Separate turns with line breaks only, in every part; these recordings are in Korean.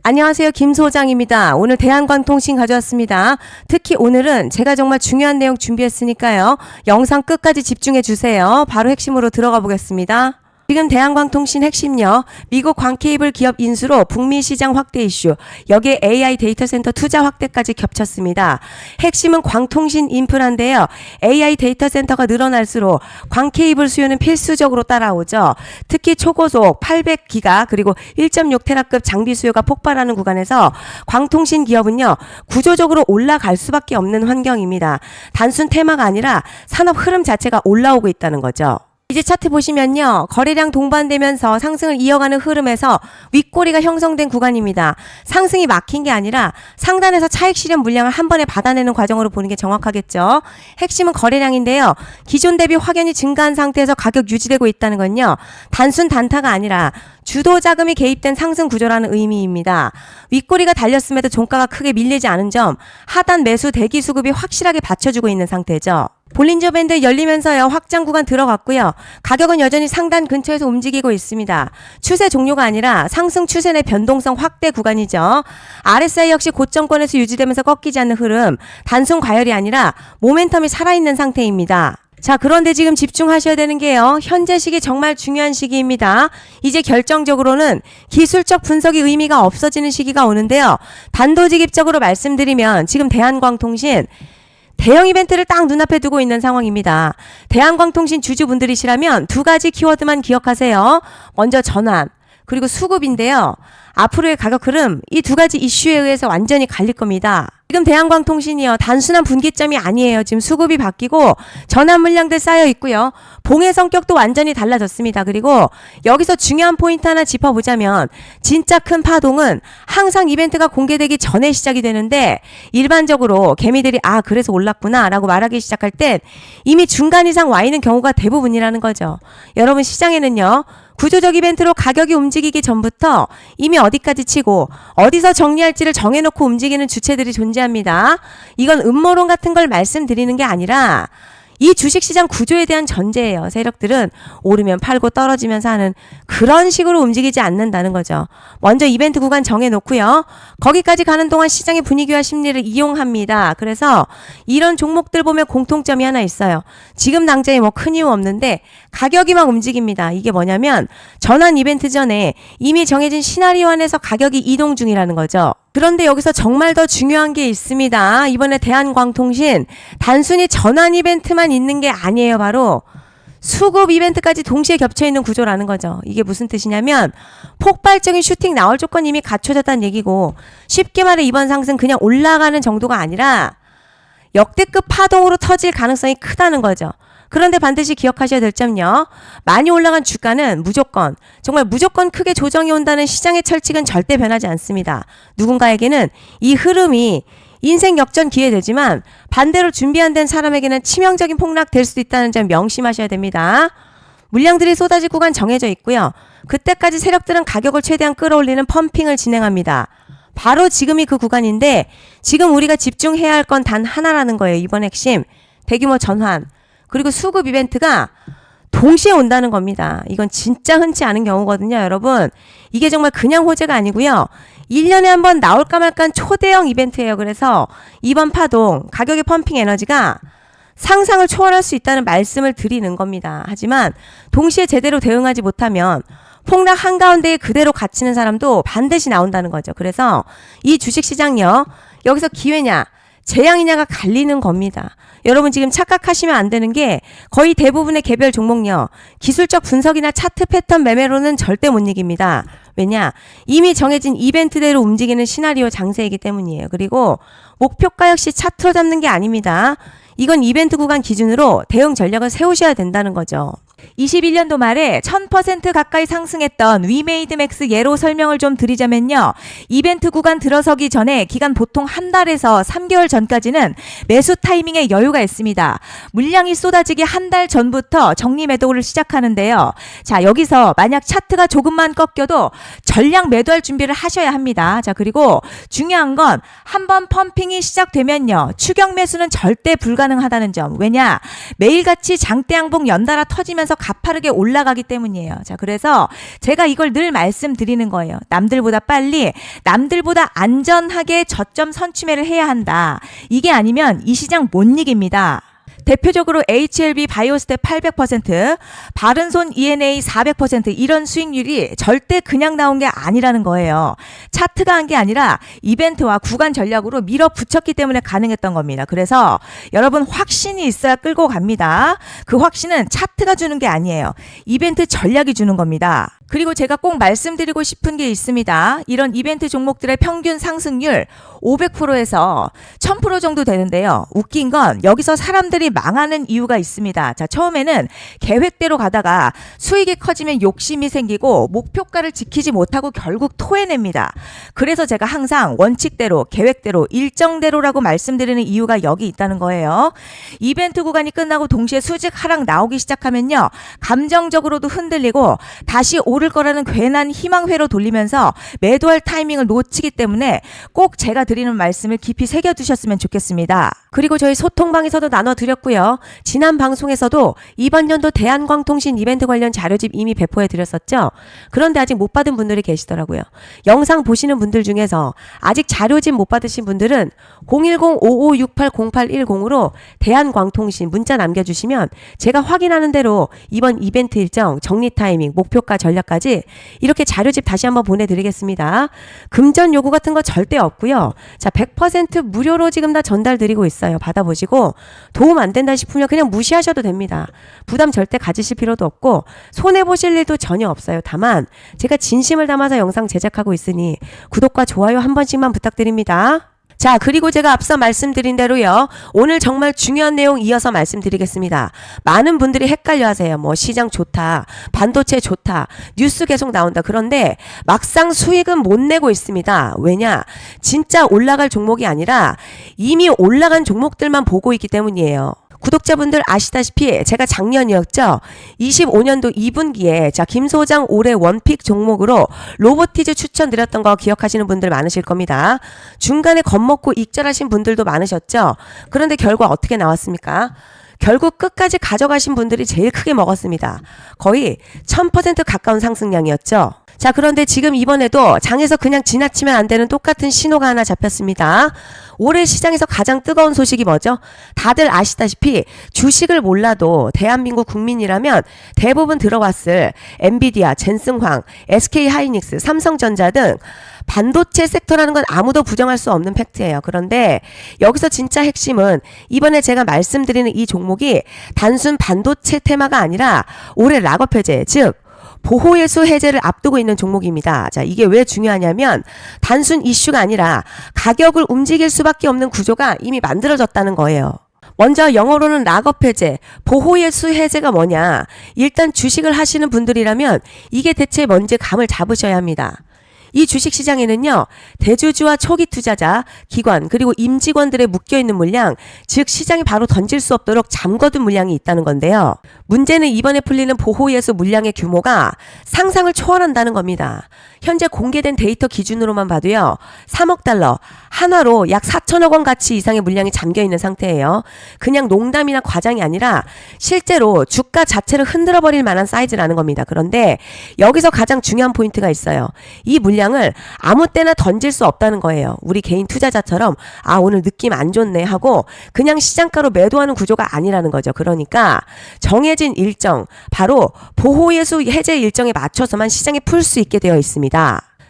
안녕하세요. 김 소장입니다. 오늘 대한광통신 가져왔습니다. 특히 오늘은 제가 정말 중요한 내용 준비했으니까요. 영상 끝까지 집중해 주세요. 바로 핵심으로 들어가 보겠습니다. 지금 대한광통신 핵심요. 미국 광케이블 기업 인수로 북미 시장 확대 이슈, 여기에 AI 데이터 센터 투자 확대까지 겹쳤습니다. 핵심은 광통신 인프라인데요. AI 데이터 센터가 늘어날수록 광케이블 수요는 필수적으로 따라오죠. 특히 초고속 800기가 그리고 1.6테라급 장비 수요가 폭발하는 구간에서 광통신 기업은요. 구조적으로 올라갈 수밖에 없는 환경입니다. 단순 테마가 아니라 산업 흐름 자체가 올라오고 있다는 거죠. 이제 차트 보시면요. 거래량 동반되면서 상승을 이어가는 흐름에서 윗꼬리가 형성된 구간입니다. 상승이 막힌 게 아니라 상단에서 차익 실현 물량을 한 번에 받아내는 과정으로 보는 게 정확하겠죠. 핵심은 거래량인데요. 기존 대비 확연히 증가한 상태에서 가격 유지되고 있다는 건요. 단순 단타가 아니라 주도 자금이 개입된 상승 구조라는 의미입니다. 윗꼬리가 달렸음에도 종가가 크게 밀리지 않은 점, 하단 매수 대기 수급이 확실하게 받쳐주고 있는 상태죠. 볼린저 밴드 열리면서요. 확장 구간 들어갔고요. 가격은 여전히 상단 근처에서 움직이고 있습니다. 추세 종료가 아니라 상승 추세 내 변동성 확대 구간이죠. RSI 역시 고점권에서 유지되면서 꺾이지 않는 흐름, 단순 과열이 아니라 모멘텀이 살아있는 상태입니다. 자, 그런데 지금 집중하셔야 되는 게요. 현재 시기 정말 중요한 시기입니다. 이제 결정적으로는 기술적 분석이 의미가 없어지는 시기가 오는데요. 단도직입적으로 말씀드리면 지금 대한광통신 대형 이벤트를 딱 눈앞에 두고 있는 상황입니다. 대한광통신 주주분들이시라면 두 가지 키워드만 기억하세요. 먼저 전환, 그리고 수급인데요. 앞으로의 가격 흐름, 이 두 가지 이슈에 의해서 완전히 갈릴 겁니다. 지금 대한광통신이요. 단순한 분기점이 아니에요. 지금 수급이 바뀌고 전환 물량들 쌓여 있고요. 봉의 성격도 완전히 달라졌습니다. 그리고 여기서 중요한 포인트 하나 짚어보자면 진짜 큰 파동은 항상 이벤트가 공개되기 전에 시작이 되는데 일반적으로 개미들이 그래서 올랐구나 라고 말하기 시작할 땐 이미 중간 이상 와 있는 경우가 대부분이라는 거죠. 여러분 시장에는요. 구조적 이벤트로 가격이 움직이기 전부터 이미 어디까지 치고 어디서 정리할지를 정해놓고 움직이는 주체들이 존재합니다. 이건 음모론 같은 걸 말씀드리는 게 아니라 이 주식시장 구조에 대한 전제예요. 세력들은 오르면 팔고 떨어지면 사는 그런 식으로 움직이지 않는다는 거죠. 먼저 이벤트 구간 정해놓고요. 거기까지 가는 동안 시장의 분위기와 심리를 이용합니다. 그래서 이런 종목들 보면 공통점이 하나 있어요. 지금 당장에 큰 이유 없는데 가격이 막 움직입니다. 이게 뭐냐면 전환 이벤트 전에 이미 정해진 시나리오 안에서 가격이 이동 중이라는 거죠. 그런데 여기서 정말 더 중요한 게 있습니다. 이번에 대한광통신 단순히 전환 이벤트만 있는 게 아니에요. 바로 수급 이벤트까지 동시에 겹쳐있는 구조라는 거죠. 이게 무슨 뜻이냐면 폭발적인 슈팅 나올 조건이 이미 갖춰졌다는 얘기고 쉽게 말해 이번 상승 그냥 올라가는 정도가 아니라 역대급 파동으로 터질 가능성이 크다는 거죠. 그런데 반드시 기억하셔야 될 점요. 많이 올라간 주가는 정말 무조건 크게 조정이 온다는 시장의 철칙은 절대 변하지 않습니다. 누군가에게는 이 흐름이 인생 역전 기회되지만 반대로 준비 안 된 사람에게는 치명적인 폭락 될 수도 있다는 점 명심하셔야 됩니다. 물량들이 쏟아질 구간 정해져 있고요. 그때까지 세력들은 가격을 최대한 끌어올리는 펌핑을 진행합니다. 바로 지금이 그 구간인데 지금 우리가 집중해야 할 건 단 하나라는 거예요. 이번 핵심 대규모 전환 그리고 수급 이벤트가 동시에 온다는 겁니다. 이건 진짜 흔치 않은 경우거든요. 여러분 이게 정말 그냥 호재가 아니고요. 1년에 한 번 나올까 말까 초대형 이벤트예요. 그래서 이번 파동 가격의 펌핑 에너지가 상상을 초월할 수 있다는 말씀을 드리는 겁니다. 하지만 동시에 제대로 대응하지 못하면 폭락 한가운데에 그대로 갇히는 사람도 반드시 나온다는 거죠. 그래서 이 주식시장요. 여기서 기회냐 재앙이냐가 갈리는 겁니다. 여러분 지금 착각하시면 안 되는 게 거의 대부분의 개별 종목요. 기술적 분석이나 차트 패턴 매매로는 절대 못 이깁니다. 왜냐? 이미 정해진 이벤트대로 움직이는 시나리오 장세이기 때문이에요. 그리고 목표가 역시 차트로 잡는 게 아닙니다. 이건 이벤트 구간 기준으로 대응 전략을 세우셔야 된다는 거죠.
21년도 말에 1000% 가까이 상승했던 위메이드맥스 예로 설명을 좀 드리자면요. 이벤트 구간 들어서기 전에 기간 보통 한 달에서 3개월 전까지는 매수 타이밍에 여유가 있습니다. 물량이 쏟아지기 한 달 전부터 정리 매도를 시작하는데요. 자, 여기서 만약 차트가 조금만 꺾여도 전량 매도할 준비를 하셔야 합니다. 자, 그리고 중요한 건 한번 펌핑이 시작되면요. 추격 매수는 절대 불가능하다는 점. 왜냐? 매일같이 장대 양봉 연달아 터지면서 따라서 가파르게 올라가기 때문이에요. 자, 그래서 제가 이걸 늘 말씀드리는 거예요. 남들보다 빨리, 남들보다 안전하게 저점 선취매를 해야 한다. 이게 아니면 이 시장 못 이깁니다. 대표적으로 HLB 바이오스텝 800%, 바른손 ENA 400% 이런 수익률이 절대 그냥 나온 게 아니라는 거예요. 차트가 한 게 아니라 이벤트와 구간 전략으로 밀어붙였기 때문에 가능했던 겁니다. 그래서 여러분 확신이 있어야 끌고 갑니다. 그 확신은 차트가 주는 게 아니에요. 이벤트 전략이 주는 겁니다. 그리고 제가 꼭 말씀드리고 싶은 게 있습니다. 이런 이벤트 종목들의 평균 상승률 500%에서 1000% 정도 되는데요. 웃긴 건 여기서 사람들이 망하는 이유가 있습니다. 자, 처음에는 계획대로 가다가 수익이 커지면 욕심이 생기고 목표가를 지키지 못하고 결국 토해냅니다. 그래서 제가 항상 원칙대로, 계획대로, 일정대로라고 말씀드리는 이유가 여기 있다는 거예요. 이벤트 구간이 끝나고 동시에 수직 하락 나오기 시작하면요. 감정적으로도 흔들리고 다시 오를 거라는 괜한 희망회로 돌리면서 매도할 타이밍을 놓치기 때문에 꼭 제가 드리는 말씀을 깊이 새겨두셨으면 좋겠습니다.
그리고 저희 소통방에서도 나눠드렸고요. 지난 방송에서도 이번 연도 대한광통신 이벤트 관련 자료집 이미 배포해드렸었죠. 그런데 아직 못 받은 분들이 계시더라고요. 영상 보시는 분들 중에서 아직 자료집 못 받으신 분들은 010-5568-0810으로 대한광통신 문자 남겨주시면 제가 확인하는 대로 이번 이벤트 일정, 정리 타이밍, 목표가 전략까지 이렇게 자료집 다시 한번 보내드리겠습니다. 금전 요구 같은 거 절대 없고요. 자, 100% 무료로 지금 다 전달드리고 있어요. 받아보시고 도움 안 된다 싶으면 그냥 무시하셔도 됩니다. 부담 절대 가지실 필요도 없고 손해보실 일도 전혀 없어요. 다만 제가 진심을 담아서 영상 제작하고 있으니 구독과 좋아요 한 번씩만 부탁드립니다. 자, 그리고 제가 앞서 말씀드린 대로요. 오늘 정말 중요한 내용 이어서 말씀드리겠습니다. 많은 분들이 헷갈려 하세요. 뭐 시장 좋다, 반도체 좋다, 뉴스 계속 나온다. 그런데 막상 수익은 못 내고 있습니다. 왜냐? 진짜 올라갈 종목이 아니라 이미 올라간 종목들만 보고 있기 때문이에요. 구독자분들 아시다시피 제가 작년이었죠. 25년도 2분기에 자 김소장 올해 원픽 종목으로 로보티즈 추천드렸던 거 기억하시는 분들 많으실 겁니다. 중간에 겁먹고 익절하신 분들도 많으셨죠. 그런데 결과 어떻게 나왔습니까? 결국 끝까지 가져가신 분들이 제일 크게 먹었습니다. 거의 1000% 가까운 상승량이었죠. 자, 그런데 지금 이번에도 장에서 그냥 지나치면 안 되는 똑같은 신호가 하나 잡혔습니다. 올해 시장에서 가장 뜨거운 소식이 뭐죠? 다들 아시다시피 주식을 몰라도 대한민국 국민이라면 대부분 들어왔을 엔비디아, 젠슨황, SK하이닉스, 삼성전자 등 반도체 섹터라는 건 아무도 부정할 수 없는 팩트예요. 그런데 여기서 진짜 핵심은 이번에 제가 말씀드리는 이 종목이 단순 반도체 테마가 아니라 올해 락업 해제, 즉 보호예수 해제를 앞두고 있는 종목입니다. 자, 이게 왜 중요하냐면 단순 이슈가 아니라 가격을 움직일 수밖에 없는 구조가 이미 만들어졌다는 거예요. 먼저 영어로는 락업 해제, 보호예수 해제가 뭐냐? 일단 주식을 하시는 분들이라면 이게 대체 뭔지 감을 잡으셔야 합니다. 이 주식시장에는요. 대주주와 초기 투자자, 기관 그리고 임직원들의 묶여있는 물량, 즉 시장이 바로 던질 수 없도록 잠궈둔 물량이 있다는 건데요. 문제는 이번에 풀리는 보호예수 물량의 규모가 상상을 초월한다는 겁니다. 현재 공개된 데이터 기준으로만 봐도요. 3억 달러, 한화로 약 4천억 원 가치 이상의 물량이 잠겨있는 상태예요. 그냥 농담이나 과장이 아니라 실제로 주가 자체를 흔들어버릴 만한 사이즈라는 겁니다. 그런데 여기서 가장 중요한 포인트가 있어요. 이 물량을 아무 때나 던질 수 없다는 거예요. 우리 개인 투자자처럼 아 오늘 느낌 안 좋네 하고 그냥 시장가로 매도하는 구조가 아니라는 거죠. 그러니까 정해진 일정, 바로 보호예수 해제 일정에 맞춰서만 시장에 풀 수 있게 되어 있습니다.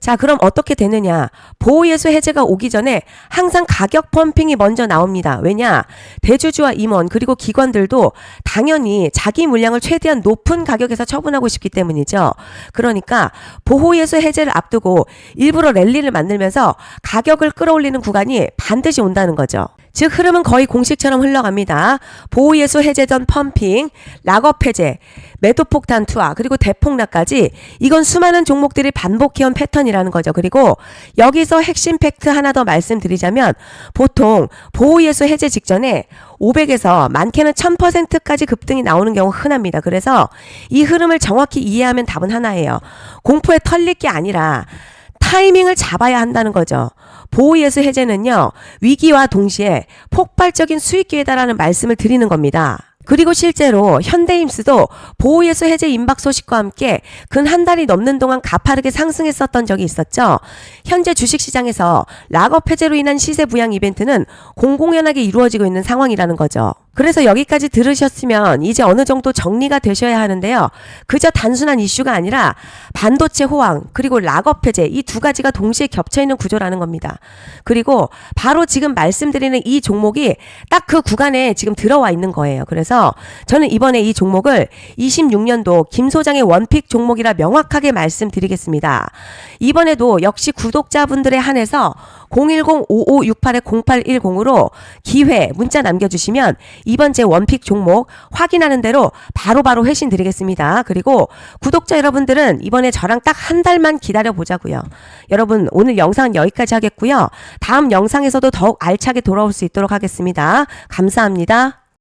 자, 그럼 어떻게 되느냐? 보호예수 해제가 오기 전에 항상 가격 펌핑이 먼저 나옵니다. 왜냐? 대주주와 임원 그리고 기관들도 당연히 자기 물량을 최대한 높은 가격에서 처분하고 싶기 때문이죠. 그러니까 보호예수 해제를 앞두고 일부러 랠리를 만들면서 가격을 끌어올리는 구간이 반드시 온다는 거죠. 즉 흐름은 거의 공식처럼 흘러갑니다. 보호예수 해제 전 펌핑, 락업 해제, 매도폭탄 투하, 그리고 대폭락까지 이건 수많은 종목들이 반복해온 패턴이라는 거죠. 그리고 여기서 핵심 팩트 하나 더 말씀드리자면 보통 보호예수 해제 직전에 500에서 많게는 1000%까지 급등이 나오는 경우 흔합니다. 그래서 이 흐름을 정확히 이해하면 답은 하나예요. 공포에 털릴 게 아니라 타이밍을 잡아야 한다는 거죠. 보호예수 해제는요. 위기와 동시에 폭발적인 수익 기회다라는 말씀을 드리는 겁니다. 그리고 실제로 현대임스도 보호예수 해제 임박 소식과 함께 근 한 달이 넘는 동안 가파르게 상승했었던 적이 있었죠. 현재 주식시장에서 락업 해제로 인한 시세 부양 이벤트는 공공연하게 이루어지고 있는 상황이라는 거죠. 그래서 여기까지 들으셨으면 이제 어느 정도 정리가 되셔야 하는데요. 그저 단순한 이슈가 아니라 반도체 호황 그리고 락업 해제 이 두 가지가 동시에 겹쳐있는 구조라는 겁니다. 그리고 바로 지금 말씀드리는 이 종목이 딱 그 구간에 지금 들어와 있는 거예요. 그래서 저는 이번에 이 종목을 26년도 김 소장의 원픽 종목이라 명확하게 말씀드리겠습니다. 이번에도 역시 구독자분들에 한해서 010-5568-0810으로 기회 문자 남겨주시면 이번 제 원픽 종목 확인하는 대로 바로바로 회신 드리겠습니다. 그리고 구독자 여러분들은 이번에 저랑 딱 한 달만 기다려 보자고요. 여러분 오늘 영상은 여기까지 하겠고요. 다음 영상에서도 더욱 알차게 돌아올 수 있도록 하겠습니다. 감사합니다.